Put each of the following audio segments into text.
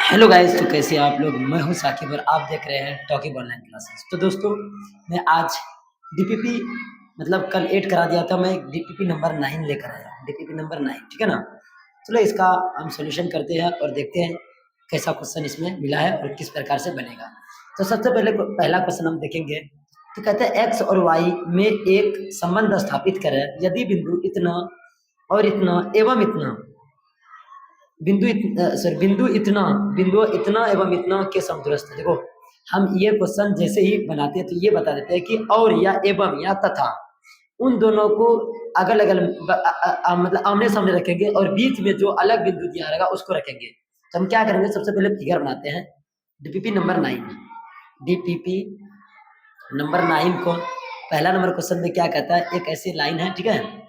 Hello guys, तो कैसे हैं आप लोग। मैं हूं साकिब और आप देख रहे हैं टॉकिंग ऑनलाइन क्लासेस। तो दोस्तों, मैं आज डीपीपी मतलब कल 8 करा दिया था, मैं डीपीपी नंबर 9 लेकर आया हूं। डीपीपी नंबर 9, ठीक है ना। चलो इसका हम सॉल्यूशन करते हैं और देखते हैं कैसा क्वेश्चन इसमें मिला है और किस प्रकार से बनेगा। तो सबसे पहले पहला क्वेश्चन हम देखेंगे। तो कहते हैं एक्स और वाई में एक संबंध स्थापित करें यदि बिंदु इतना और इतना एवं इतना बिंदु इतना एवं इतना के समदूरस्थ है। देखो, हम ये क्वेश्चन जैसे ही बनाते हैं तो ये बता देते हैं कि और या एवं या तथा उन दोनों को अगल अगल मतलब आमने सामने रखेंगे और बीच में जो अलग बिंदु दिया रहेगा उसको रखेंगे। तो हम क्या करेंगे, सबसे पहले फिगर बनाते हैं। डीपीपी नंबर 9, डीपीपी नंबर 9 को पहला नंबर क्वेश्चन में क्या कहता है, एक ऐसी लाइन है, ठीक है।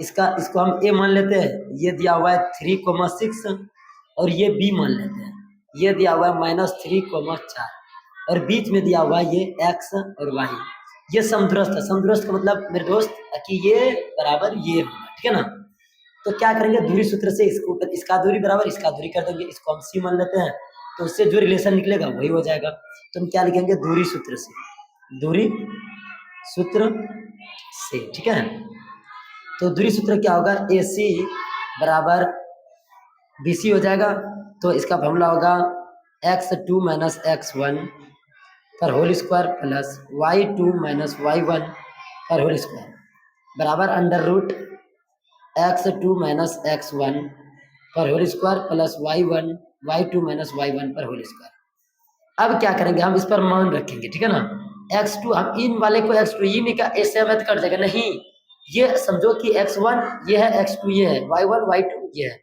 इसको हम ए मान लेते हैं। ये दिया हुआ है 3,6 और ये बी मान लेते हैं। ये दिया हुआ है -3,4 और बीच में दिया हुआ है ये एक्स और वाई। ये समदूरस्थ है। समदूरस्थ का मतलब मेरे दोस्त कि ये बराबर ये होगा, ठीक है ना। तो क्या करेंगे, दूरी सूत्र से इसको ऊपर इसका दूरी बराबर इसका दूरी कर देंगे। इसको हम सी मान लेते हैं, तो उससे जो रिलेशन निकलेगा वही हो जाएगा। तो हम क्या लिखेंगे, दूरी सूत्र से, दूरी सूत्र से, ठीक है। तो दूरी सूत्र क्या होगा, ए सी बराबर बी सी हो जाएगा। तो इसका फॉर्मूला होगा x2 माइनस x1 पर whole square plus y2 minus y1 पर होल स्क्वायर बराबर under root x2 minus x1 पर whole square plus y2 minus y1 पर होल स्क्वायर। अब क्या करेंगे, हम इस पर मान रखेंगे, ठीक है ना। x2 हम इन वाले को x2 ये नहीं का ऐसे मत कर देगा, नहीं। ये समझो कि x1 ये है, x2 ये है, y1 y2 ये है,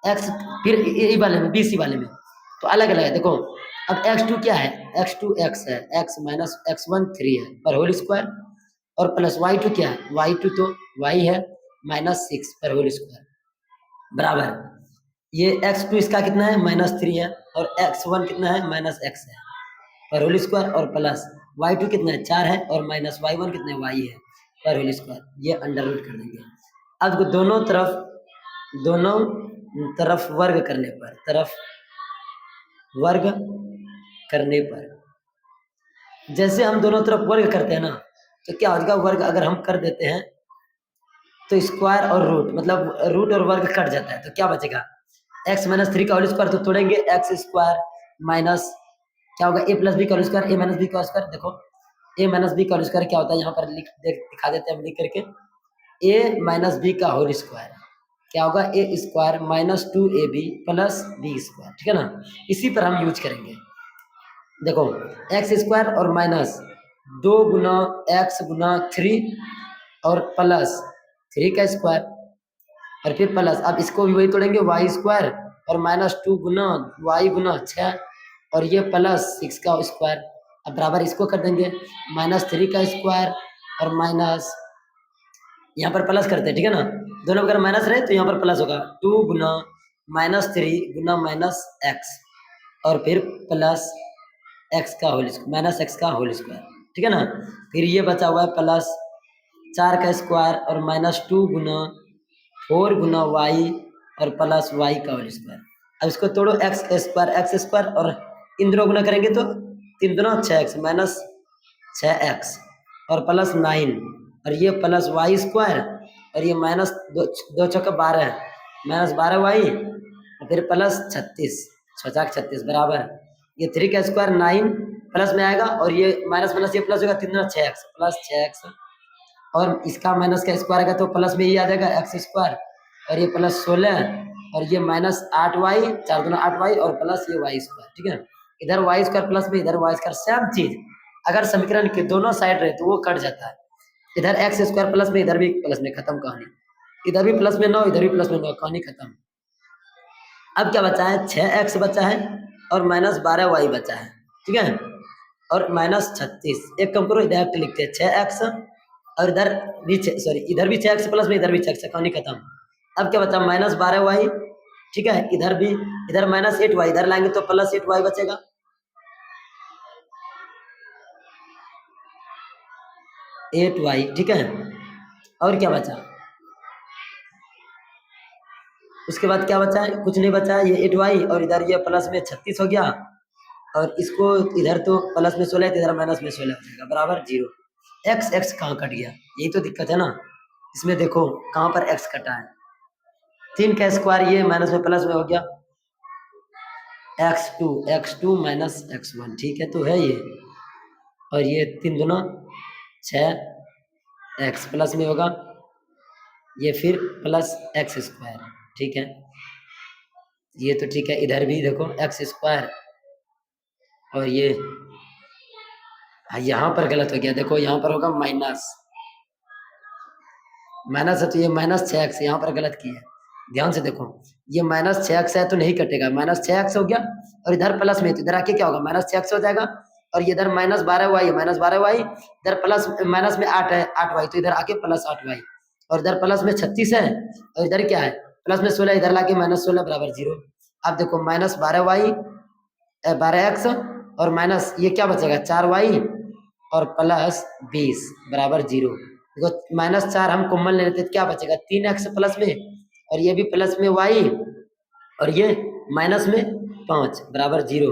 x फिर ये वाले में बीसी वाले में तो अलग अलग है। देखो, अब x2 क्या है, x2 x है, x माइनस x1 3 है पर होल स्क्वायर और प्लस y2 क्या है, y2 तो y है -6 पर होल स्क्वायर बराबर ये x2 इसका कितना है -3 है और x1 कितना है -x है पर होल स्क्वायर और प्लस y2 कितना है 4 है और माइनस y1 कितना है y है पर होल स्क्वायर। ये अंडर रूट कर देंगे। अब दोनों तरफ वर्ग करने पर जैसे हम दोनों तरफ वर्ग करते हैं ना, तो क्या हो जाएगा, वर्ग अगर हम कर देते हैं तो स्क्वायर और रूट मतलब रूट और वर्ग कट जाता है। तो क्या बचेगा, x माइनस 3 का होल स्क्वायर तो तोड़ेंगे एक्स स्क्वायर माइनस क्या होगा ए प्लस बी का होल स्क्वायर, ए माइनस बी का होल स्क्वायर। देखो, ए माइनस बी का होल स्क्वायर क्या होता है, यहाँ पर दिखा देते हैं हम लिख करके। ए माइनस बी का होल स्क्वायर क्या होगा, A square minus 2ab plus B square, ठीक है ना। इसी पर हम यूज करेंगे। देखो, एक्स स्क्वायर और माइनस 2 गुना एक्स गुना 3 और प्लस 3 का स्क्वायर और फिर प्लस, अब इसको भी वही तोड़ेंगे, वाई स्क्वायर और -2 गुना वाई गुना 6 और ये +6 का स्क्वायर। अब बराबर इसको कर देंगे -3 का स्क्वायर और माइनस यहाँ पर प्लस करते हैं, ठीक है ना। दोनों अगर माइनस रहे तो यहाँ पर प्लस होगा 2 गुना -3 गुना -x और फिर प्लस x का होल स्क्वायर -x का होल स्क्वायर, ठीक है ना। फिर ये बचा हुआ है प्लस 4 का स्क्वायर और -2 गुना 4 गुना वाई और प्लस वाई का होल स्क्वायर। अब इसको तोड़ो, एक्स स्क्वायर और इन दोनों गुना करेंगे तो 3 दूना 6x माइनस 6x और प्लस 9 और ये प्लस वाई स्क्वायर और ये माइनस 2 चौका 12 माइनस 12 वाई और फिर प्लस 36 36 बराबर ये 3 का स्क्वायर 9 प्लस में आएगा और ये माइनस माइनस ये प्लस होगा 3 दूना 6x प्लस 6x और इसका माइनस का स्क्वायर आएगा तो प्लस में ही आ जाएगा एक्स स्क्वायर और ये प्लस 16 और ये -8y 4 दूना 8y और प्लस ये वाई स्क्वायर, ठीक है। इधर वाई स्क्वायर प्लस में इधर वाई स्क्वायर सेम चीज। अगर समीकरण के दोनों साइड रहे तो वो कट जाता है। इधर एक्स स्क्वायर प्लस में इधर भी प्लस में, खत्म कहानी। इधर भी प्लस में 9 इधर भी प्लस में 9, कहानी खत्म। अब क्या बचा है, 6x बचा है और -12y बचा है, ठीक है, और -36। एक कम करो, इधर लिखते हैं 6x और इधर भी इधर भी 6x प्लस में इधर भी 6x, कहानी खत्म। अब क्या बचा, -12y, ठीक है। इधर भी इधर -8y इधर लाएंगे तो +8y बचेगा। -8y, ठीक है। और क्या बचा, उसके बाद क्या बचा है, कुछ नहीं बचा है, ये 8y और इधर ये प्लस में 36 हो गया, और इसको इधर तो प्लस में 16 है, इधर माइनस में 16 हो जाएगा बराबर 0। एक्स एक्स कहाँ कट गया, यही तो दिक्कत है ना। इसमें देखो कहाँ पर एक्स कटा है, 3 का स्क्वायर ये माइनस में प्लस में हो गया x2 माइनस x1, ठीक है तो है ये, और ये 3 दूना 6 एक्स प्लस में होगा, ये फिर प्लस एक्स स्क्वायर, ठीक है ये तो ठीक है। इधर भी देखो एक्स स्क्वायर, और ये यहाँ पर गलत हो गया, देखो यहाँ पर होगा माइनस है, तो ये माइनस 6x यहाँ पर गलत किया है, ध्यान से देखो ये माइनस 6x है तो नहीं कटेगा, माइनस 6x हो गया, और इधर प्लस में, तो इधर आके क्या होगा माइनस 6x हो जाएगा, और ये इधर माइनस 12y है, माइनस 12y, इधर प्लस माइनस में 8 है 8y, तो इधर आके प्लस 8y, और इधर प्लस में 36 है, और इधर क्या है प्लस में 16, इधर लाके माइनस 16 बराबर 0। अब देखो माइनस 12x और माइनस ये क्या बचेगा 4y और प्लस 20 बराबर 0। देखो माइनस 4 हम कॉमन ले लेते क्या बचेगा 3x प्लस में, और ये भी प्लस में y, और ये माइनस में 5 बराबर 0।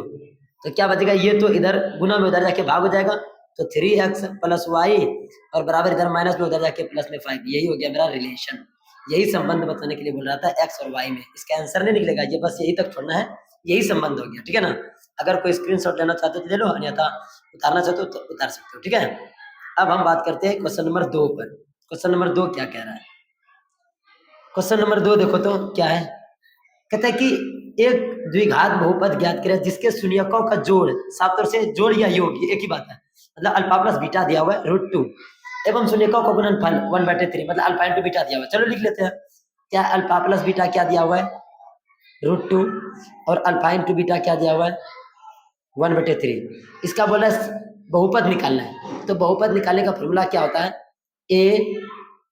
तो क्या बचेगा, ये तो इधर गुना में उधर जाके भाग हो जाएगा, तो 3x प्लस y और बराबर इधर माइनस में उधर जाके प्लस में 5, यही हो गया मेरा रिलेशन। यही संबंध बताने के लिए बोल रहा था x और y में, इसका आंसर नहीं निकलेगा, ये बस यही तक छोड़ना है, यही संबंध हो गया, ठीक है ना। अगर कोई स्क्रीनशॉट लेना चाहते हो तो ले लो, अन्यथा उतारना चाहते हो तो उतार सकते हो, ठीक है। अब हम बात करते हैं क्वेश्चन नंबर 2 पर। क्वेश्चन नंबर 2 क्या कह रहा है, क्वेश्चन नंबर 2 देखो तो क्या है, कहता है कि एक द्विघात बहुपद ज्ञात करें जिसके शून्यकों का जोड़ साफ तौर से जोड़ या योग, ये एक ही बात है, मतलब अल्फा प्लस बीटा दिया हुआ है √2 एवं शून्यकों का गुणनफल 1/3, मतलब अल्फा इंटू बीटा दिया हुआ है। चलो लिख लेते हैं, क्या अल्फा प्लस बीटा क्या दिया हुआ है √2, और अल्फा इंटू बीटा क्या दिया हुआ है 1/3। इसका बोला बहुपद निकालना है, तो बहुपद निकालने का फॉर्मूला क्या होता है, a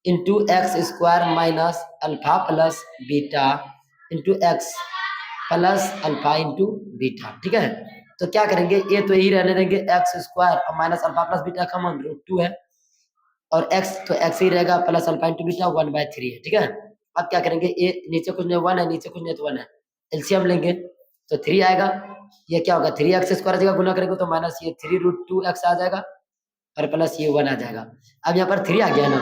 into x square minus alpha plus beta into x plus alpha into beta, ठीक है। तो क्या करेंगे, ए तो यही रहने देंगे एक्स स्क्वायर और माइनस अल्फा प्लस बीटा का मान √2 है, और एक्स तो एक्स ही रहेगा प्लस अल्फा इंटू बीटा 1/3 है, ठीक है। अब क्या करेंगे, ए नीचे कुछ नहीं 1 है, नीचे कुछ नहीं तो 1 है, एलसीएम लेंगे तो 3 आएगा, ये क्या होगा 3x स्क्वायर जगह गुना करेंगे तो माइनस ये 3√2x आ जाएगा, और प्लस ये 1 आ जाएगा। अब यहाँ पर 3 आ गया ना,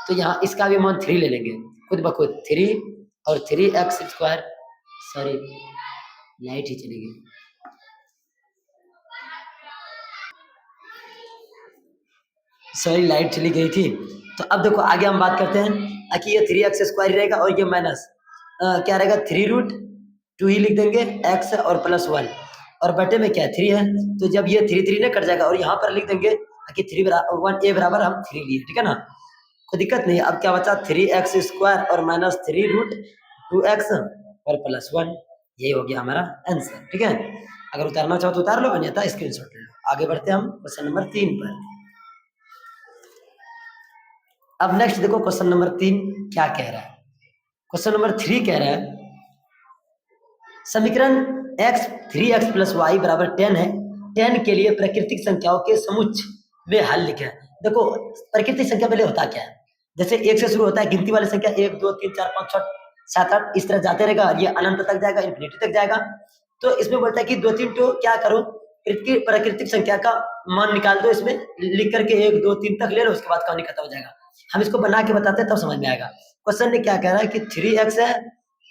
तो यहाँ इसका भी मान 3 ले लेंगे खुद ब खुद, 3 और 3x स्क्वायर, सॉरी लाइट ही चली गई, सॉरी लाइट चली गई थी। तो अब देखो आगे हम बात करते हैं कि ये 3x स्क्वायर रहेगा, और ये माइनस क्या रहेगा 3√2 ही लिख देंगे x और प्लस 1, और बटे में क्या है 3 है, तो जब ये 3 ना कट जाएगा, और यहाँ पर लिख देंगे कि 3 बराबर 1 a बराबर हम 3 लिए, ठीक है ना, कोई दिक्कत नहीं। अब क्या बचा 3x स्क्वायर और माइनस 3√2x और प्लस 1, यही हो गया हमारा आंसर, ठीक है। अगर उतारना चाहो तो उतार लो, अन्यथा स्क्रीनशॉट ले लो। आगे बढ़ते हैं हम क्वेश्चन नंबर 3 पर। अब नेक्स्ट देखो क्वेश्चन नंबर 3 क्या कह रहा है, क्वेश्चन नंबर 3 कह रहा है समीकरण x 3x प्लस वाई बराबर 10 है, 10 के लिए प्राकृतिक संख्याओं के समुच्चय में हल लिखें। देखो प्राकृतिक संख्या पहले होता क्या है, जैसे 1 से शुरू होता है गिनती वाली संख्या 1 2 3 4 5 6 7 8 इस तरह जाते रहेगा, ये अनंत तक जाएगा, इन्फिनिटी तक जाएगा। तो इसमें बोलता है कि 2-3 तो क्या करो, प्राकृतिक संख्या का मान निकाल दो, इसमें लिख करके 1 2 3 तक ले लो, उसके बाद कहानी खत्म हो जाएगा। हम इसको बना के बताते हैं तब समझ में आएगा। क्वेश्चन ने क्या कह रहा है कि 3x है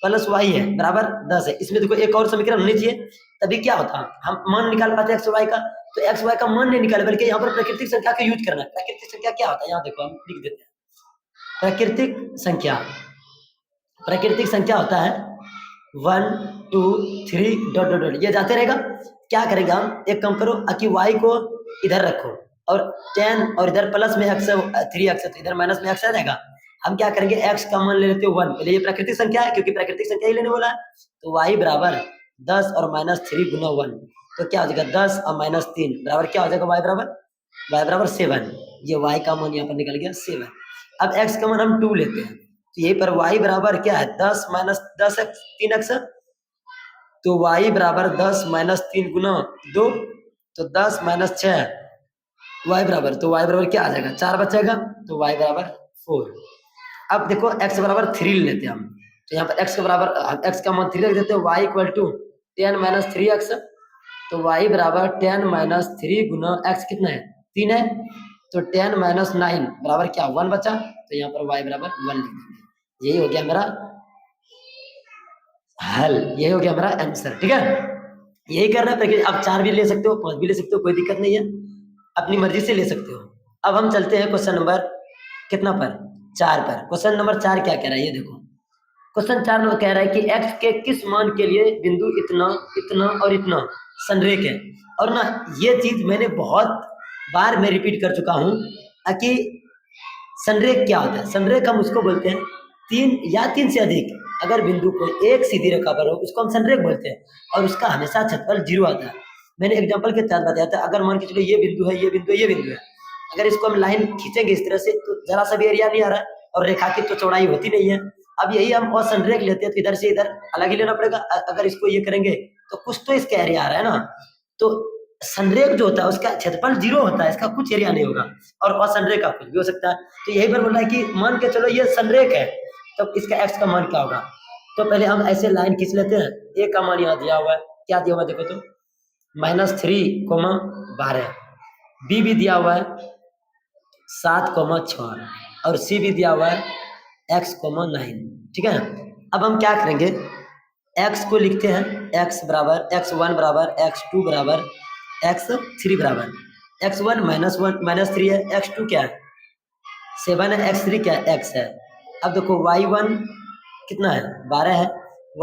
प्लस y है बराबर 10 है, इसमें देखो एक और समीकरण होनी चाहिए, तभी क्या होता हम मान निकाल पाते x y का, तो x y का मान नहीं निकाले, बल्कि यहाँ पर प्राकृतिक संख्या का यूज करना है। प्राकृतिक संख्या क्या होता है, यहाँ देखो हम लिख देते हैं, प्राकृतिक संख्या होता है 1 2 3 डॉट डॉट डॉट, ये जाते रहेगा। क्या करेंगे हम, एक काम करो कि y को इधर रखो, और 10 और इधर प्लस में x 3x है, तो इधर माइनस में x आ जाएगा। हम क्या करेंगे, x का मान ले लेते हैं 1, पहले ये प्राकृतिक संख्या है क्योंकि प्राकृतिक संख्या ही लेने वाला है, तो y बराबर 10 और माइनस 3 गुना 1, तो क्या हो जाएगा 10 और माइनस 3 बराबर क्या हो जाएगा y बराबर 7, ये y का मान यहाँ पर निकल गया 7। अब x का मान हम 2 लेते हैं, तो यही पर y बराबर क्या है 10 माइनस 10x 3x, तो y बराबर 10 माइनस 3 गुना 2, तो 10 माइनस 6 y बराबर, तो y बराबर क्या आ जाएगा 4 बचेगा, तो y बराबर 4। अब देखो x बराबर 3 लेते हैं हम, तो यहाँ पर x के बराबर x का मान 3 रख देते हैं, y equal to 10 minus 3x, तो y बराबर 10 माइनस 3 गुना x कितना है 3 है, तो 10 माइनस 9 बराबर क्या 1 बचा, तो यहाँ पर y बराबर 1 लिख देंगे। यही हो गया मेरा हल, यही हो गया मेरा आंसर। ठीक है, यही करना है। अब 4 भी ले सकते हो, 5 भी ले सकते हो, कोई दिक्कत नहीं है, अपनी मर्जी से ले सकते हो। अब हम चलते हैं क्वेश्चन नंबर कितना पर 4 पर। क्वेश्चन नंबर 4 क्या कह रहा है ये देखो। क्वेश्चन 4 में कह रहा है कि x के किस मान के लिए बिंदु इतना इतना और इतना संरेख है। और ना ये चीज मैंने बहुत बार मैं रिपीट कर चुका हूं कि संरेख क्या होता है। संरेख हम उसको बोलते हैं 3 या 3 से अधिक अगर बिंदु को एक सीधी रेखा पर हो उसको हम संरेख बोलते हैं, और उसका हमेशा क्षेत्रफल 0 आता है। मैंने एग्जांपल के तहत बताया था, अगर मान के चलो ये बिंदु है, ये बिंदु है, ये बिंदु है, अगर इसको हम लाइन खींचेंगे इस तरह से तो जरा सा भी एरिया नहीं आ रहा है, और रेखा की तो चौड़ाई होती नहीं है। अब यही हम और संरेख लेते हैं तो इधर से इधर अलग ही लेना पड़ेगा। अगर इसको ये करेंगे तो कुछ तो इसका एरिया आ रहा है ना, तो संरेख जो होता है उसका क्षेत्रफल 0 होता है, इसका कुछ एरिया नहीं होगा, और असंरेख का कुछ भी हो सकता है। तो यही पर बोल रहा है कि मान के चलो ये संरेख है, तो इसका x का मान क्या होगा। तो पहले हम ऐसे लाइन खींच लेते हैं। a का मान यहाँ दिया हुआ है, क्या दिया हुआ है देखो तो -3, 12। b भी दिया हुआ है 7, 6, और c भी दिया हुआ है x, 9। ठीक है, अब हम क्या करेंगे, x को लिखते हैं x बराबर x1 बराबर x2 बराबर x3 बराबर x1 -3 है, x2 क्या है 7 है, x3 क्या है x है। अब देखो y1 कितना है 12 है,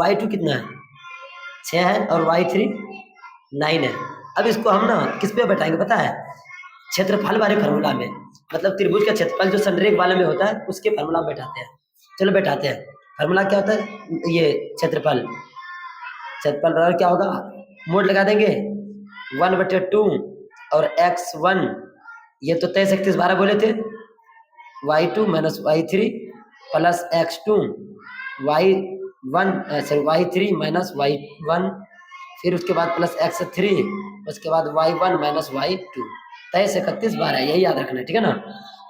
y2 कितना है 6 है, और y3 9 है। अब इसको हम ना किस पे बैठाएंगे पता है, क्षेत्रफल वाले फार्मूला में, मतलब त्रिभुज का क्षेत्रफल जो संरेख वाले में होता है उसके फार्मूला में बैठाते हैं। चलो बैठाते हैं। फार्मूला क्या होता है, ये क्षेत्रफल बराबर क्या होगा, मोड लगा देंगे 1/2 और x1 ये तो 23, 31, 12 बोले थे, y2 minus y3 plus x2 y1 sorry y3 minus y1, फिर उसके बाद प्लस x3, उसके बाद y1 माइनस y2, 23, 31, 12 यही याद रखना है। ठीक है ना।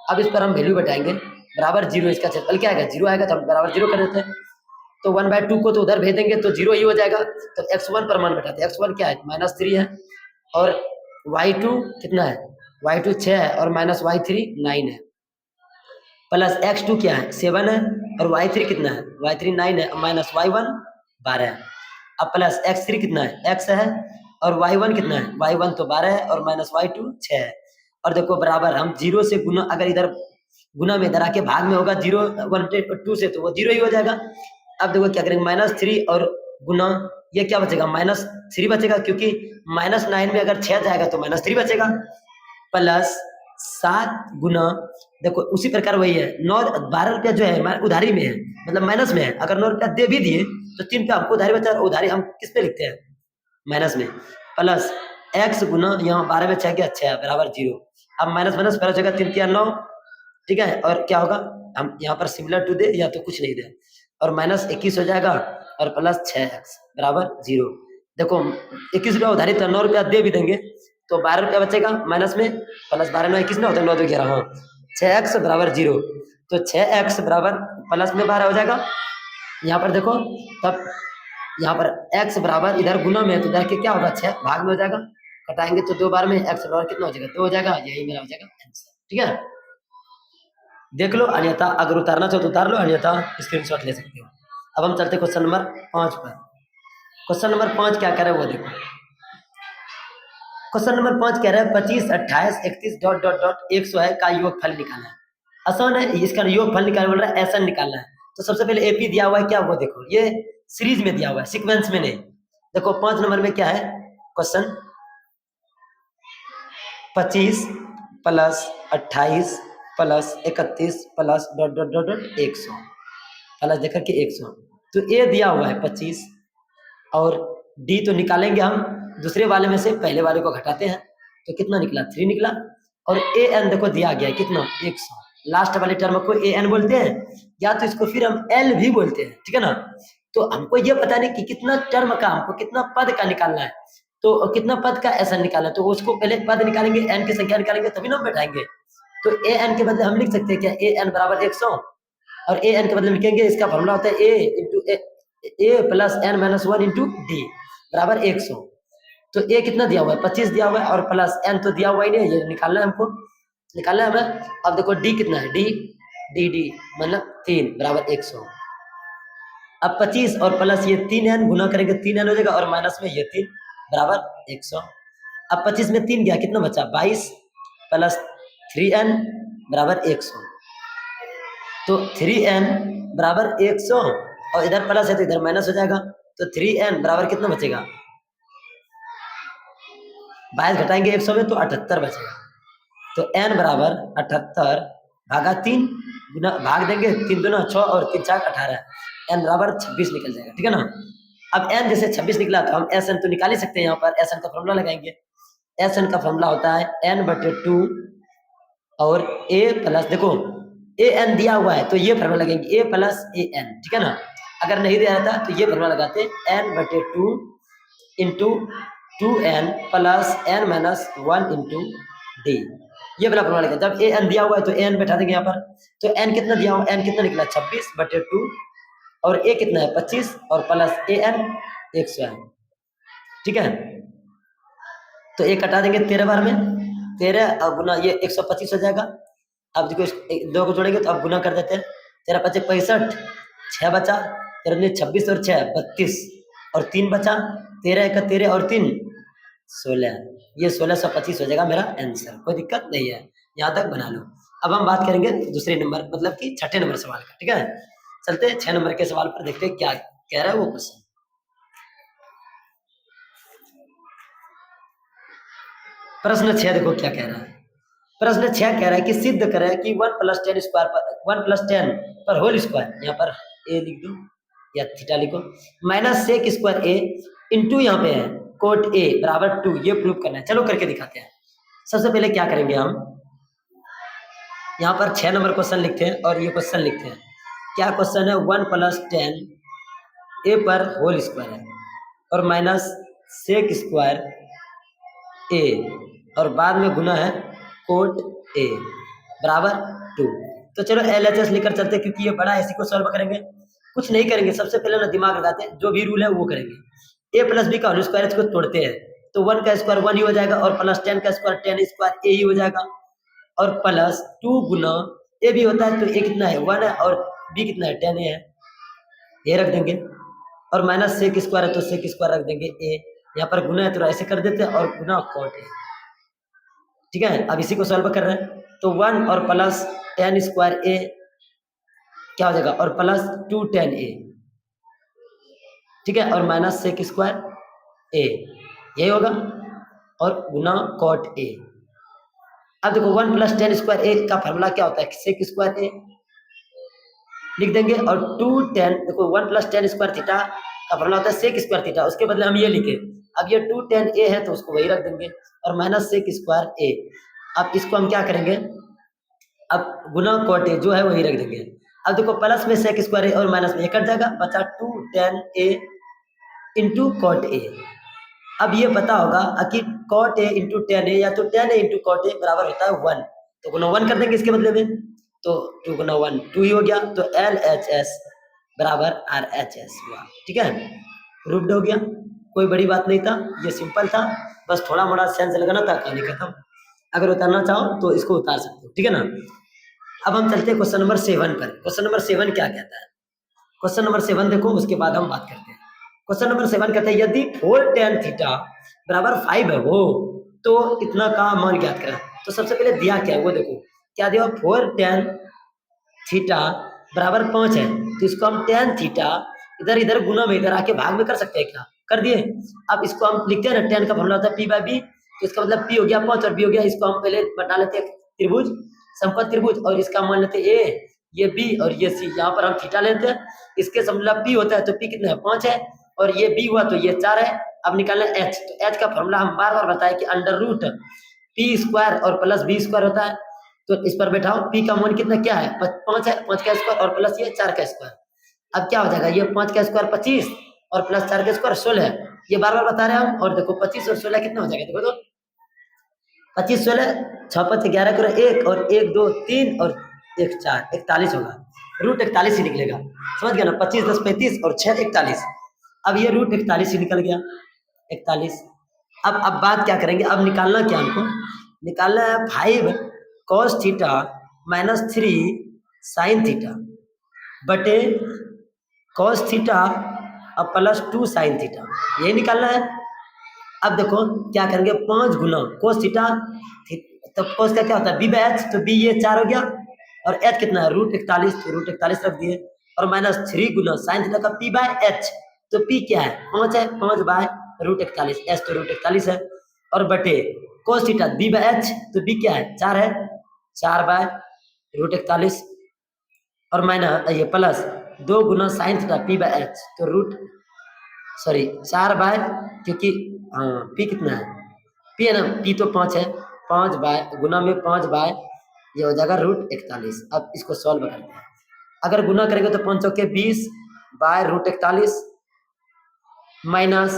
अब इस पर हम वैल्यू बैठाएंगे बराबर 0, इसका क्षेत्रफल क्या आएगा 0 आएगा, तो हम बराबर 0 कर देते हैं। तो 1/2 को तो उधर भेज देंगे तो 0 ही हो जाएगा। तो x1 पर मान बैठाते हैं, x1 क्या है -3 है, और y2 कितना है y2 6 है, और माइनस y3 9 है, प्लस x2 क्या है 7 है, और y3 कितना है y3 9 है, माइनस y1 12 है। अब प्लस x3 कितना है x है, और y1 कितना है y1 तो 12 है, और माइनस y2 6 है। और देखो बराबर हम 0 से गुना, अगर इधर गुना में इधर आके भाग में होगा 0 1/2 से, तो वो 0 ही हो जाएगा। अब देखो क्या करेंगे -3 और गुना, ये क्या बचेगा -3 बचेगा, क्योंकि -9 में अगर 6 जाएगा तो -3 बचेगा, प्लस 7 गुना, देखो उसी प्रकार वही है 12 रुपया जो है उधारी में है, मतलब माइनस में है। अगर 9 रुपया दे भी दिए तो 3 रुपया हमको उधारी बचा, उधारी हम किस पे लिखते हैं माइनस में, प्लस x गुना यहाँ 12 में 6 गया 6 बराबर 0। अब माइनस माइनस प्लस होगा 3 3 9। ठीक है, और क्या होगा हम यहाँ पर सिमिलर टू दे या तो कुछ नहीं दे, और -21 हो जाएगा, और प्लस 6x बराबर 0। देखो 21 रुपया उधारी तो 9 रुपया दे भी देंगे तो 12 रुपया बचेगा माइनस में, प्लस 12 9 21 में होता है 9 2 11, हाँ 6x बराबर 0। तो 6x बराबर प्लस में 12 हो जाएगा यहाँ पर देखो। तब यहाँ पर x बराबर इधर गुना में है तो इधर के क्या होगा 6 भाग में हो जाएगा, कटाएंगे तो 2 बार में x बराबर कितना हो जाएगा 2 हो जाएगा, यही मेरा हो जाएगा आंसर। ठीक है, देख लो, अन्यथा अगर उतारना चाहो तो उतार लो, अन्यथा स्क्रीनशॉट ले सकते हो। अब हम चलते क्वेश्चन नंबर 5 पर। क्वेश्चन नंबर 5 क्या कह रहा है वो देखो। क्वेश्चन नंबर 5 कह रहा है 25, 28, 31 डॉट डॉट डॉट 100 है का योगफल निकालना है। आसान है, इसका योगफल निकालना बोल रहा है, ऐसा निकालना है। तो सबसे पहले एपी दिया हुआ है क्या वो देखो, ये सीरीज में दिया हुआ है, सीक्वेंस में नहीं। देखो 5 नंबर में क्या है question, 25 plus 28 plus 31 plus dot dot dot dot 100 plus देख के 100। तो ए दिया हुआ है 25, और डी तो निकालेंगे हम दूसरे वाले में से पहले वाले को घटाते हैं, तो कितना निकला 3 निकला। और ए एन देखो दिया गया है कितना 100, लास्ट वाले टर्म को ए एन बोलते हैं, या तो इसको फिर हम एल भी बोलते हैं। ठीक है ना। तो हमको ये पता नहीं कि कितना टर्म का, हमको कितना पद का निकालना है, तो कितना पद का ऐसा निकालना है, तो उसको पहले पद निकालेंगे, एन की संख्या निकालेंगे तभी ना बैठाएंगे। तो ए एन के बदले हम लिख सकते हैं क्या ए एन बराबर 100, और ए एन के बदले लिखेंगे, इसका फॉर्मूला होता है A into A plus N minus one into D बराबर 100। तो ए कितना दिया हुआ है, 25 दिया हुआ है, और प्लस एन तो दिया हुआ ही नहीं, ये निकालना है हमको, निकालना है हमें। अब देखो डी कितना है, डी डी डी मतलब 3 बराबर 100। अब 25 और प्लस ये 3n गुना करेंगे 3n हो जाएगा, और माइनस में ये 3 बराबर 100। अब 25 में 3 गया, कितना बचा 22 प्लस 3n बराबर 100। तो 3n बराबर 100, और इधर प्लस है तो इधर माइनस हो जाएगा, तो 3n बराबर कितना बचेगा, 22 घटाएंगे 100 में तो 78 बचेगा। तो n बराबर 78 भागा 3 गुना भाग देंगे, 3 दूना 6 और 3 4 18, n बराबर 26 निकल जाएगा, ठीक है ना। अब n जैसे 26 निकला तो हम SN तो निकाल ही सकते हैं, यहाँ पर SN का फॉर्मूला लगाएंगे। SN का फॉर्मूला होता है n/2 और a प्लस, देखो an दिया हुआ है तो ये फॉर्मूला लगाएंगे a प्लस an, ठीक है ना। अगर नहीं दिया रहता तो ये फॉर्मूला लगाते n/2 into 2n plus n minus 1 into D, ये वाला फॉर्मूला लगाते। जब an दिया हुआ है तो an बैठा देंगे यहाँ पर, तो n कितना दिया हुआ, n कितना निकला 26/2, और a कितना है 25, और प्लस an 100 है, ठीक है। तो ये कटा देंगे 13 बार में, 13 और गुना ये 125 हो जाएगा। अब देखो दो को जोड़ेंगे तो अब गुना कर देते हैं, 13 × 5 = 65, 6 बचा, 13 26 और 6 32, और 3 बचा, 13 × 13 और 3 16, ये 1625 हो जाएगा मेरा आंसर। कोई दिक्कत नहीं है, यहाँ तक बना लो। अब हम बात करेंगे दूसरे नंबर मतलब कि छठे नंबर सवाल का, ठीक है। चलते हैं 6 नंबर के सवाल पर, देखते हैं क्या कह रहा है वो क्वेश्चन। प्रश्न 6 देखो क्या कह रहा है। प्रश्न 6 कह रहा है कि सिद्ध करें कि 1 + 10 स्क्वायर पर 1 + 10 पर होल स्क्वायर, यहाँ पर a लिख दो या थीटा लिखो, minus sec square a into यहाँ पे है कोट a बराबर 2, ये प्रूव करना है। चलो करके दिखाते हैं। सबसे पहले क्या करेंगे हम, यहाँ पर 6 नंबर क्वेश्चन लिखते हैं और ये क्वेश्चन लिखते हैं। क्या क्वेश्चन है, 1 + 10 a पर होल स्क्वायर है और माइनस सेक स्क्वायर a, और बाद में गुना है कोट a बराबर 2। तो चलो LHS लेकर चलते हैं, क्योंकि ये बड़ा है, इसी को सॉल्व करेंगे। कुछ नहीं करेंगे, सबसे पहले ना दिमाग लगाते हैं, जो भी रूल है वो करेंगे। a + b का होल स्क्वायर इसको तोड़ते हैं, तो 1 का स्क्वायर 1 ही हो जाएगा, और प्लस 10 का स्क्वायर 10 स्क्वायर a ही हो जाएगा, और प्लस 2 गुना a भी होता है तो a कितना है 1 है, और b कितना है 10 है, ये रख देंगे, और माइनस सेक स्क्वायर है तो सेक स्क्वायर रख देंगे a, यहाँ पर गुना है तो ऐसे कर देते हैं, और गुना कोट a, ठीक है। अब इसी को सॉल्व कर रहे हैं, तो 1 और प्लस 10 स्क्वायर a क्या हो जाएगा, और प्लस 2 10 a, ठीक है, और माइनस सेक स्क्वायर a, यही होगा, और गुना कोट a। अब देखो 1 + 10 स्क्वायर a का फॉर्मूला क्या होता है, सेक स्क्वायर a लिख देंगे, और 2 10 देखो 1 + 10 स्क्वायर थीटा का फॉर्मूला होता है सेक स्क्वायर थीटा, उसके बदले हम ये लिखे। अब ये 2 10 a है तो उसको वही रख देंगे, और माइनस सेक स्क्वायर a। अब इसको हम क्या करेंगे, अब गुना कोट a जो है वही रख देंगे। अब देखो प्लस में सेक स्क्वायर a और माइनस में ये कट जाएगा, बचा 2 10 a इंटू कोट a। अब ये पता होगा कि कोट a इंटू 10 a या तो 10 a इंटू कोट a बराबर होता है 1, तो गुना 1 कर देंगे इसके बदले में, तो 2 गुना 1 2 ही हो गया, तो LHS बराबर RHS हुआ, ठीक है, प्रूव्ड हो गया। कोई बड़ी बात नहीं था, ये सिंपल था, बस थोड़ा मोड़ा सेंस लगाना था, कहानी खत्म। अगर उतारना चाहो तो इसको उतार सकते हो, ठीक है ना। अब हम चलते हैं क्वेश्चन नंबर 7 पर। क्वेश्चन नंबर 7 क्या कहता है, क्वेश्चन नंबर 7 देखो, उसके बाद हम बात करते हैं। क्वेश्चन नंबर 7 कहता है यदि 4 tan थीटा बराबर 5 है वो, तो इतना का मान ज्ञात करें। तो सबसे पहले दिया क्या है वो देखो, क्या दिया, 4 tan थीटा बराबर 5 है, तो इसको हम tan थीटा इधर इधर गुना में इधर आके भाग में कर सकते हैं, क्या कर दिए। अब इसको हम लिखते हैं ना, tan का फॉर्मूला होता है p/b, तो इसका मतलब p हो गया 5 और b हो गया, इसको हम पहले बना लेते हैं त्रिभुज, समकोण त्रिभुज, और इसका मान लेते हैं a, ये b और ये c। यहाँ पर हम थीटा लेते हैं, इसके मतलब p होता है तो p कितना है 5 है, और ये b हुआ तो ये 4 है। अब निकालना h, तो h का फॉर्मूला हम बार बार बताए कि √p² और प्लस b² होता है। तो इस पर बैठाओ, p का मान कितना क्या है 5 है, 5 का स्क्वायर और प्लस ये 4 का स्क्वायर। अब क्या हो जाएगा, ये 5 का स्क्वायर 25 और प्लस 4 का स्क्वायर 16, ये बार बार बता रहे हैं हम। और देखो 25 और 16 कितना हो जाएगा, देखो तो 25 16 6 5 11 करो 1 और 1 2 3 और 1 4 41 होगा, रूट 41 ही निकलेगा। समझ गया ना, 25 10 35 और 6 41। अब ये रूट 41 ही निकल गया, 41। अब बात क्या करेंगे, अब निकालना क्या हमको, निकालना है 5 cos theta minus 3 sine theta बटे cos थीटा अब प्लस 2 साइन थीटा, यही निकालना है। अब देखो क्या करेंगे, 5 गुना cos थीटा, तो cos का क्या होता है b बाय h, तो b ये 4 हो गया और h कितना है रूट 41, तो रूट 41 रख दिए, और माइनस 3 गुना साइन थीटा का p बाय h, तो p क्या है 5 है, 5 बाय रूट 41, h तो रूट 41 है, और बटे cos theta b by h, तो b क्या है 4 है, 4 बाय रूट 41, और माइनस ये प्लस 2 गुना sine theta p by h, तो रूट 4 बाय, क्योंकि हाँ p कितना है, p है ना, p तो 5 है, 5 बाय गुना में 5 बाय ये हो जाएगा रूट 41। अब इसको सॉल्व करते हैं, अगर गुना करेंगे तो 5 चौके 20 बाय रूट 41 माइनस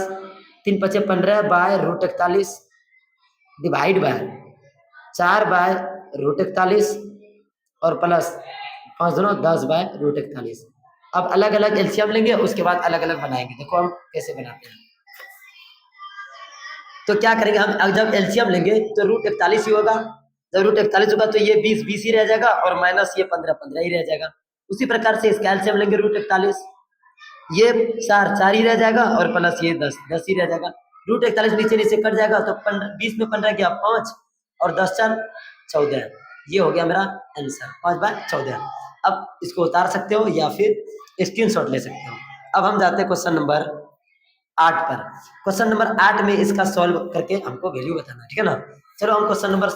3 पचे 15 by root 41 divide by 4 by root 41 और प्लस 5 दोनों 10 बाय रूट 41। अब अलग अलग एलसीएम लेंगे, उसके बाद अलग अलग बनाएंगे। देखो हम कैसे बनाते हैं, तो क्या करेंगे हम, जब एलसीएम लेंगे तो रूट 41 ही होगा, जब रूट 41 होगा तो ये 20 20 ही रह जाएगा, और माइनस ये 15 15 ही रह जाएगा। उसी प्रकार से इसका एलसीएम लेंगे रूट 41, ये 4 4 ही रह जाएगा, और प्लस ये 10 10 ही रह जाएगा। रूट 41 नीचे नीचे कट जाएगा, तो 20 में 15 गया 5 और 10 4 14, ये हो गया मेरा आंसर 5 बाय 14। अब इसको उतार सकते हो या फिर स्क्रीनशॉट ले सकते हो। अब हम जाते हैं क्वेश्चन नंबर 8 पर। क्वेश्चन नंबर 8 में इसका सॉल्व करके हमको वैल्यू बताना है, ठीक है ना। चलो हम क्वेश्चन नंबर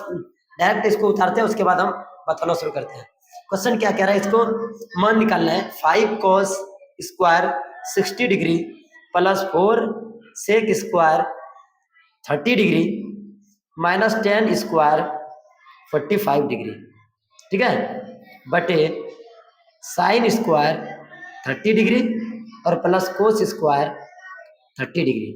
डायरेक्ट इसको उतारते हैं, उसके बाद हम बताना शुरू करते हैं। क्वेश्चन क्या कह रहा है, इसको मान निकालना है 5 cos square 60 degree plus 4 sec square 30 degree minus 10 square 45 degree, ठीक है, बटे साइन स्क्वायर 30 डिग्री और प्लस कोस स्क्वायर 30 डिग्री।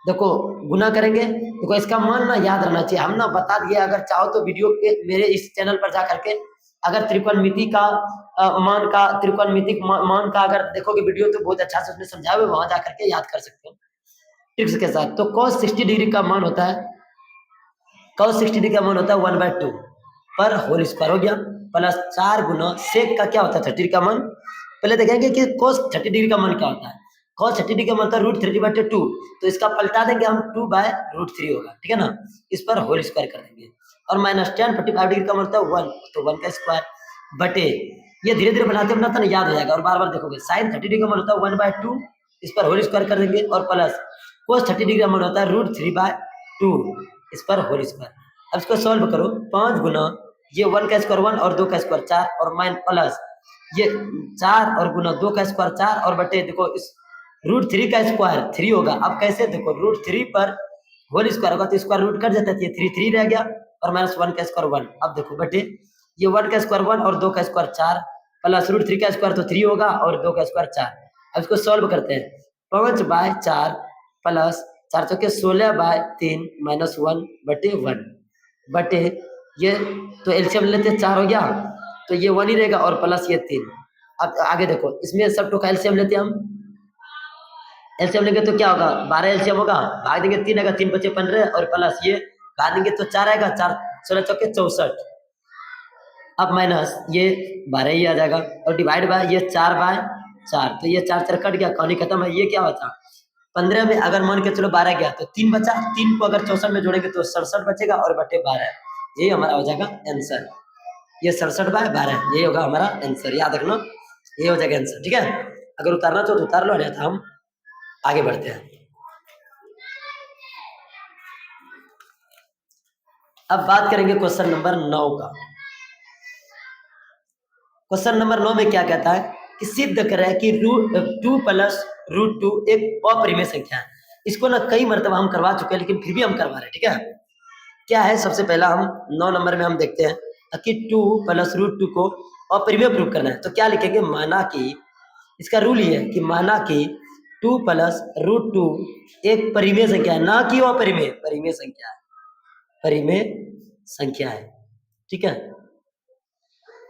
देखो गुना करेंगे, देखो इसका मान ना याद रहना चाहिए, हम ना बता दिए, अगर चाहो तो वीडियो के मेरे इस चैनल पर जा करके अगर त्रिकोणमिति का मान का त्रिकोणमितिक मान का अगर देखोगे वीडियो, तो बहुत अच्छा से उसने समझाया हुआ, वहां जा करके याद कर सकते हो ट्रिक्स के साथ। तो cos 60 डिग्री का मान होता है, cos 60 डिग्री का मान होता है 1/2 पर होल स्क्वायर हो गया, प्लस 4 गुना सेक का क्या होता है 30 डिग्री का मान। पहले देखेंगे कि cos 30 डिग्री का मान क्या होता है। cos 30 डिग्री का मान होता है √3/2, तो इसका पलटा देंगे हम 2/√3 होगा, ठीक है ना, इस पर होल स्क्वायर कर देंगे, और माइनस 10 45 डिग्री का मान होता है 1, तो 1 का स्क्वायर बटे, ये धीरे धीरे बनाते बनाते ना याद हो जाएगा, और बार बार देखोगे साइन 30 डिग्री का मान होता है 1/2, इस पर होल स्क्वायर कर देंगे, और प्लस cos 30 डिग्री का मान होता है √3/2, इस पर होल स्क्वायर। अब इसको सॉल्व करो, 5 गुना ये 1 का स्क्वायर 1 और 2 का स्क्वायर 4 और माइन प्लस ये 4 और गुना 2 का स्क्वायर 4 और बटे, देखो इस √3 का स्क्वायर 3 होगा। अब कैसे, देखो √3 पर होल स्क्वायर होगा तो स्क्वायर रूट कट जाता है, 3 3 रह गया, और माइनस 1 का स्क्वायर 1। अब देखो बटे ये 1 का स्क्वायर 1 और 2 का स्क्वायर 4 प्लस √3 का स्क्वायर तो 3 होगा, और 2 का स्क्वायर 4। अब इसको सॉल्व करते हैं, 5/4 प्लस 4 चौके 16/3 माइनस 1 बटे 1 बटे ये, तो एलसीएम लेते हैं 4 हो गया, तो ये 1 ही रहेगा, और प्लस ये 3। अब आगे देखो, इसमें सब टू का एलसीएम लेते हैं हम, एलसीएम लेंगे तो क्या होगा 12 एलसीएम होगा, भाग देंगे 3 आएगा, 3 बचे 15 और प्लस ये भाग देंगे तो 4 आएगा, 4 16 चौके 64। अब माइनस ये 12 ही आ जाएगा, और डिवाइड बाय ये 4/4, तो ये 4 4 कट गया, कहानी खत्म है। ये क्या बचा 15 में, अगर मान के चलो 12 गया तो 3 बचा, 3 को अगर 64 में जोड़ेंगे तो 67 बचेगा, और बटे 12, यही हमारा हो जाएगा आंसर। ये 67/12 यही होगा हमारा आंसर, याद रखना ये हो जाएगा आंसर, ठीक है। अगर उतारना चाहो तो उतार लो, नहीं तो हम आगे बढ़ते हैं। अब बात करेंगे क्वेश्चन नंबर 9 का। क्वेश्चन नंबर 9 में क्या कहता है कि सिद्ध करें कि √2 प्लस √2 एक अपरिमेय संख्या है। इसको ना कई मरतबा हम करवा चुके हैं, लेकिन फिर भी हम करवा रहे हैं, ठीक है। क्या है, सबसे पहला हम 9 नंबर में हम देखते हैं कि 2 प्लस √2 को अपरिमेय प्रूव करना है। तो क्या लिखेंगे, माना कि इसका रूल ये है कि माना कि 2 प्लस √2 एक परिमेय संख्या है, ना कि अपरिमेय, परिमेय संख्या है, परिमेय संख्या है, ठीक है।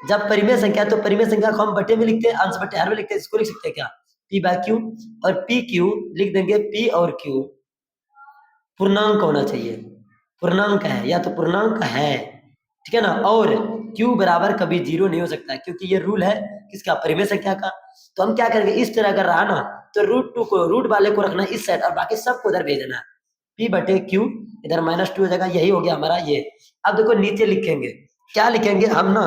जब परिमेय संख्या है तो परिमेय संख्या को हम बटे में लिखते हैं, अंश बटे हर में लिखते हैं, इसको लिख सकते हैं क्या, पी बाय क्यू, और पी क्यू लिख देंगे, पी और क्यू पूर्णांक होना चाहिए, पूर्णांक है या तो पूर्णांक है, ठीक है ना, और q बराबर कभी जीरो नहीं हो सकता है, क्योंकि ये रूल है किसका, परिमेय संख्या का। तो हम क्या करेंगे, इस तरह अगर रहा ना तो √2 को, रूट वाले को रखना इस साइड और बाकी सबको उधर भेजना, p बटे q, इधर -2 हो जाएगा, यही हो गया हमारा ये। अब देखो नीचे लिखेंगे, क्या लिखेंगे हम ना,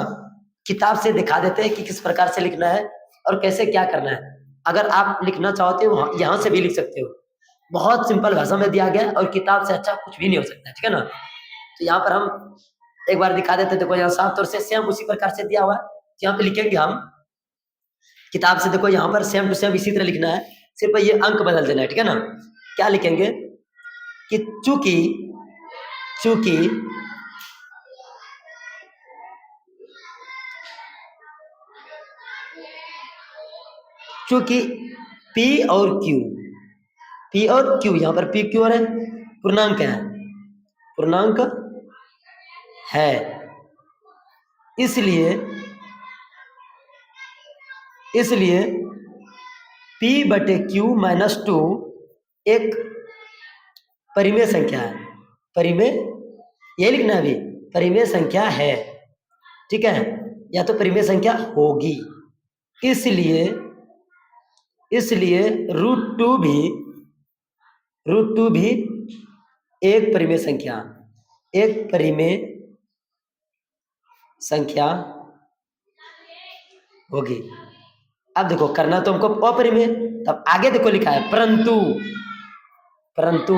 किताब से दिखा देते हैं कि किस प्रकार से लिखना है और कैसे क्या करना है। अगर आप लिखना चाहते हो यहाँ से भी लिख सकते हो, बहुत सिंपल भाषा में दिया गया है और किताब से अच्छा कुछ भी नहीं हो सकता, ठीक है ना। तो यहाँ पर हम एक बार दिखा देते, देखो यहाँ साफ तौर से सेम उसी प्रकार से दिया हुआ है, यहाँ पे लिखेंगे हम किताब से, देखो यहाँ पर सेम टू सेम इसी तरह लिखना है, सिर्फ ये अंक बदल देना है, ठीक है ना। क्या लिखेंगे कि चूंकि चूंकि चूंकि P और Q, यहाँ पर P क्यों है, पूर्णांक है, पूर्णांक है, इसलिए P बटे Q -2 एक परिमेय संख्या है, परिमेय, ये लिखना है अभी, परिमेय संख्या है, ठीक है, या तो परिमेय संख्या होगी, इसलिए √2 भी एक परिमेय संख्या होगी। अब देखो करना तो हमको अपरिमेय, तब आगे देखो लिखा है परंतु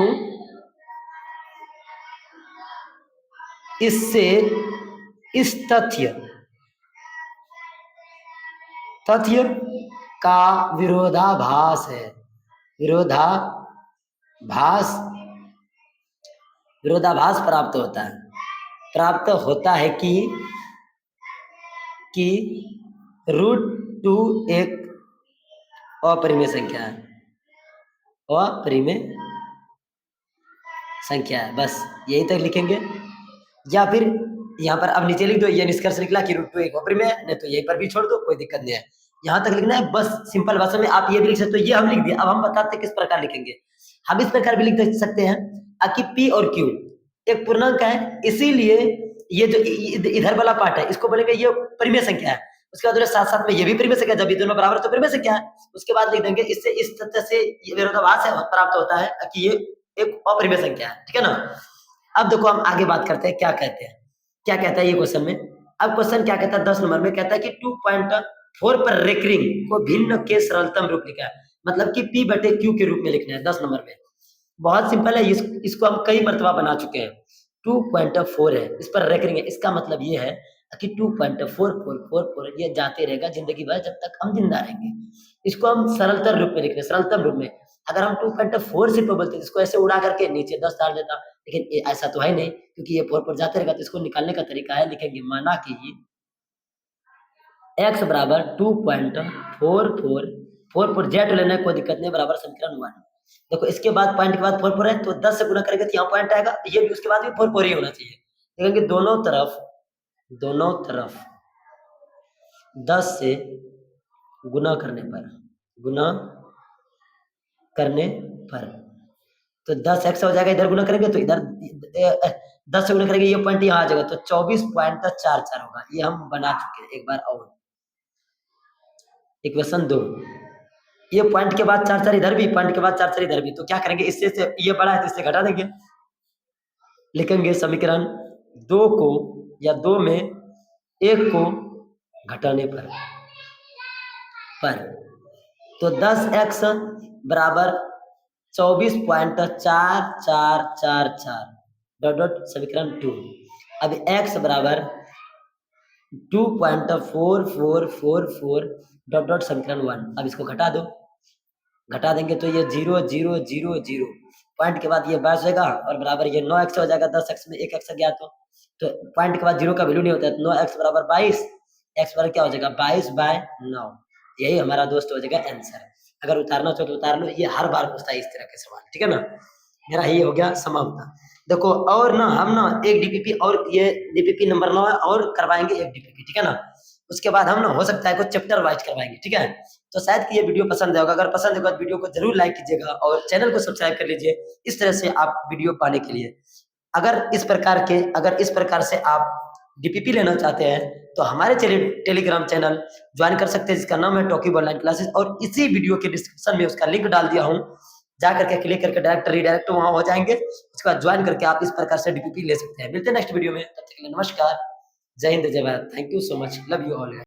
इससे इस तथ्य का विरोधाभास है, विरोधाभास प्राप्त होता है कि √2 एक अपरिमेय संख्या है, बस यही तक लिखेंगे। या फिर यहाँ पर अब नीचे लिख दो, ये निष्कर्ष निकला कि √2 एक अपरिमेय है, नहीं तो यहीं पर भी छोड़ दो, कोई दिक्कत नहीं है, यहाँ तक लिखना है बस, सिंपल भाषा में आप ये भी लिख सकते हो, ये हम लिख दिया। अब हम बताते हैं किस प्रकार लिखेंगे, हम इस प्रकार भी लिख सकते हैं कि P और Q एक पूर्णांक है, इसीलिए ये जो इधर वाला पार्ट है इसको बोलेंगे ये परिमेय संख्या है, उसके बाद साथ साथ में ये भी परिमेय संख्या, जब ये दोनों बराबर तो परिमेय संख्या है, उसके बाद लिख देंगे इससे इस तथ्य से विरोधाभास प्राप्त होता है कि ये एक अपरिमेय संख्या है, ठीक है ना। अब देखो हम आगे बात करते हैं, क्या कहते हैं, क्या कहता है ये क्वेश्चन में। अब क्वेश्चन क्या कहता है 10 नंबर में, कहता है कि 2.4 पर रेकरिंग को भिन्न के सरलतम रूप लिखा है, मतलब कि P बटे Q के रूप में लिखना है 10 नंबर में। बहुत सिंपल है, इसको हम कई मर्तबा बना चुके हैं। 2.4 है, इस पर रेकरिंग है, इसका मतलब ये है कि 2.4444 ये जाते रहेगा जिंदगी भर जब तक हम जिंदा रहेंगे। इसको हम सरलतम रूप में लिख रहे हैं, सरलतम रूप में। अगर हम 2.4 सिर्फ बोलते इसको ऐसे उड़ा करके नीचे 10 डाल देता, लेकिन ऐसा तो है नहीं, क्योंकि ये 4 पर जाते रहेगा, तो इसको निकालने का तरीका है, लिखेंगे माना कि x बराबर 2.44 जेट लेना है, कोई दिक्कत नहीं, बराबर समीकरण 1। देखो इसके बाद पॉइंट के बाद 4 है, तो 10 से गुना करेंगे तो यहाँ पॉइंट आएगा, ये भी उसके बाद भी 4 ही होना चाहिए। देखेंगे दोनों तरफ 10 से गुना करने पर तो 10x हो जाएगा, इधर गुना करेंगे तो इधर 10 से गुना करेंगे, ये पॉइंट यहाँ आ जाएगा, तो 24.44 होगा। ये हम बना चुके हैं एक बार और। इक्वेशन 2, ये पॉइंट के बाद 4 इधर भी, पॉइंट के बाद 4 इधर भी, तो क्या करेंगे, इससे से ये बड़ा है तो इससे घटा देंगे, लिखेंगे समीकरण 2 को या 2 में 1 को घटाने पर तो 10x बराबर 24.4444 डॉट समीकरण 2। अब x बराबर 2.4444 डॉट समीकरण 1। अब इसको घटा दो, घटा देंगे तो ये 0 0 0 0 पॉइंट के बाद ये 22 जाएगा और बराबर ये 9x हो जाएगा। 10x में 1x गया तो पॉइंट के बाद 0 का वैल्यू नहीं होता है, तो 9x बराबर 22, x बराबर क्या हो जाएगा 22/9। यही हमारा दोस्त हो जाएगा आंसर। अगर उतारना चाहो तो उतार लो, ये हर बार पूछता है इस तरह के सवाल, ठीक है ना। मेरा ये हो गया समाप्त। देखो और ना हम ना एक डीपीपी और ये डीपीपी नंबर 9 है और करवाएंगे एक डीपीपी, ठीक है ना। उसके बाद हम ना हो सकता है कुछ चैप्टर वाइज करवाएंगे, ठीक है। तो शायद कि ये वीडियो पसंद आएगा, अगर पसंद है तो वीडियो को जरूर लाइक कीजिएगा और चैनल को सब्सक्राइब कर लीजिए, इस तरह से आप वीडियो पाने के लिए। अगर इस प्रकार से आप डीपीपी लेना चाहते हैं तो हमारे टेलीग्राम चैनल ज्वाइन कर सकते हैं, जिसका नाम है टॉकिंग ऑनलाइन क्लासेस, और इसी वीडियो के डिस्क्रिप्शन में उसका लिंक डाल दिया हूँ, जा करके क्लिक करके डायरेक्ट रीडायरेक्ट वहां हो जाएंगे। उसके बाद ज्वाइन करके आप इस प्रकार से डीपीपी ले सकते हैं। मिलते हैं नेक्स्ट वीडियो में, तब तक के लिए नमस्कार, जय हिंद, जय Bharat, thank you so much, love you all.